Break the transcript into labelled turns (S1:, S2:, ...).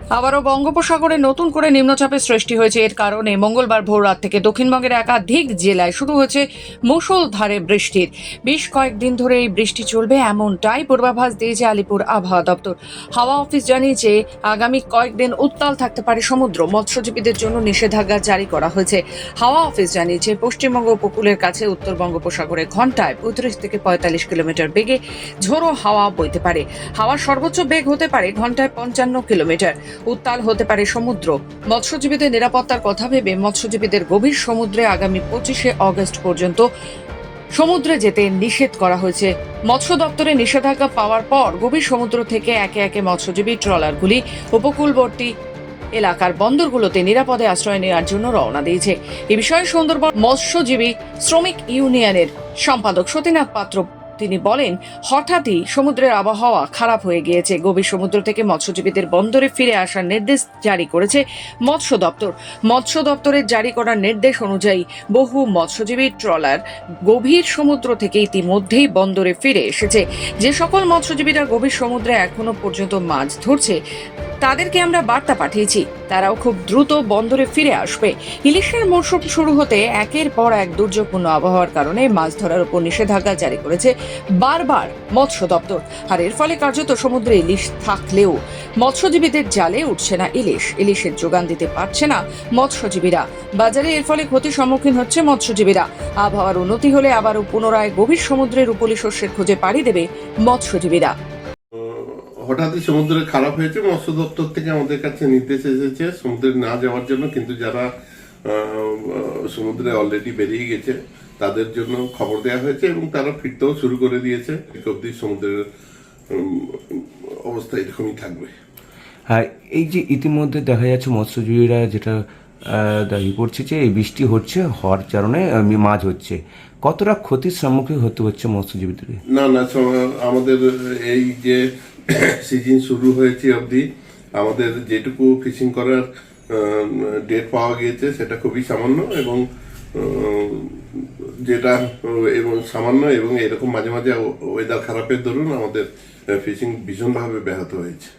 S1: আবারও বঙ্গোপসাগরে নতুন করে নিম্নচাপের সৃষ্টি হয়েছে। এর কারণে মঙ্গলবার ভোর রাত থেকে দক্ষিণবঙ্গের একাধিক জেলায় শুরু হয়েছে মুষলধারে বৃষ্টির। বেশ কয়েকদিন ধরে এই বৃষ্টি চলবে এমনটাই পূর্বাভাস দিয়েছে আলিপুর আবহাওয়া দপ্তর। হাওয়া অফিস জানিয়েছে আগামী কয়েকদিন উত্তাল থাকতে পারে সমুদ্র। মৎস্যজীবীদের জন্য নিষেধাজ্ঞা জারি করা হয়েছে। হাওয়া অফিস জানিয়েছে পশ্চিমবঙ্গ উপকূলের কাছে উত্তর বঙ্গোপসাগরে ঘন্টায় 35 থেকে 45 কিলোমিটার বেগে ঝোড়ো হাওয়া বইতে পারে। হাওয়ার সর্বোচ্চ বেগ হতে পারে ঘন্টায় 55 কিলোমিটার। উত্তাল হতে পারে সমুদ্র। মৎস্যজীবীদের নিরাপত্তার কথা ভেবে মৎস্যজীবীদের গভীর সমুদ্রে আগামী 25শে অগস্ট পর্যন্ত সমুদ্রে যেতে নিষেধ করা হয়েছে। মৎস্য দপ্তরে নিষেধাজ্ঞা পাওয়ার পর গভীর সমুদ্র থেকে একে একে মৎস্যজীবী ট্রলারগুলি উপকূলবর্তী এলাকার বন্দরগুলোতে নিরাপদে আশ্রয় নেওয়ার জন্য রওনা দিয়েছে। এ বিষয়ে সুন্দরবন মৎস্যজীবী শ্রমিক ইউনিয়নের সম্পাদক সতীনাথ পাত্র তিনি বলেন, হঠাৎই সমুদ্রের আবহাওয়া খারাপ হয়ে গিয়েছে। গভীর সমুদ্র থেকে মৎস্যজীবীদের বন্দরে ফিরে আসার নির্দেশ জারি করেছে মৎস্য দপ্তর। মৎস্য দপ্তরের জারি করা নির্দেশ অনুযায়ী বহু মৎস্যজীবী ট্রলার গভীর সমুদ্র থেকে ইতিমধ্যেই বন্দরে ফিরে এসেছে। যে সকল মৎস্যজীবীরা গভীর সমুদ্রে এখনো পর্যন্ত মাছ ধরছে তাদেরকে আমরা বার্তা পাঠিয়েছি, তারাও খুব দ্রুত বন্দরে ফিরে আসবে। ইলিশের মৌসুম শুরু হতে একের পর এক দুর্যোগপূর্ণ আবহাওয়ার কারণে মাছ ধরার উপর নিষেধাজ্ঞা জারি করেছে বারবার মৎস্য দপ্তর। আর এর ফলে কার্যত সমুদ্রে ইলিশ থাকলেও মৎস্যজীবীদের জালে উঠছে না ইলিশের যোগান দিতে পারছে না মৎস্যজীবীরা। বাজারে এর ফলে ক্ষতির সম্মুখীন হচ্ছে মৎস্যজীবীরা। আবহাওয়ার উন্নতি হলে আবারও পুনরায় গভীর সমুদ্রের রূপোলি শস্যের খোঁজে পাড়ি দেবে মৎস্যজীবীরা।
S2: হঠাৎই সমুদ্রে খারাপ হয়েছে, মৎস্য দপ্তর থেকে আমাদের কাছে নির্দেশ এসেছে সমুদ্রে না যাওয়ার জন্য, কিন্তু যারা সমুদ্রে অলরেডি বেরিয়ে গেছে তাদের জন্য খবর দেওয়া হয়েছে এবং তারা ফিরতেও শুরু করে দিয়েছে। অব্দি সমুদ্রের অবস্থা এরকমই থাকবে।
S3: হ্যাঁ, এই যে ইতিমধ্যে দেখা যাচ্ছে মৎস্যজীবীরা যেটা দাবি করছে যে এই বৃষ্টি হওয়ার কারণে মাছ হচ্ছে, কতটা ক্ষতির সম্মুখীন হতে হচ্ছে মৎস্যজীবীদের?
S2: না, আমাদের এই যে সিজন শুরু হয়েছে অবধি আমাদের যেটুকু ফিশিং করার ডেট পাওয়া গিয়েছে সেটা খুবই সামান্য এবং সামান্য এবং এরকম মাঝে মাঝে ওয়েদার খারাপের দরুন আমাদের ফিশিং ভীষণভাবে ব্যাহত হয়েছে।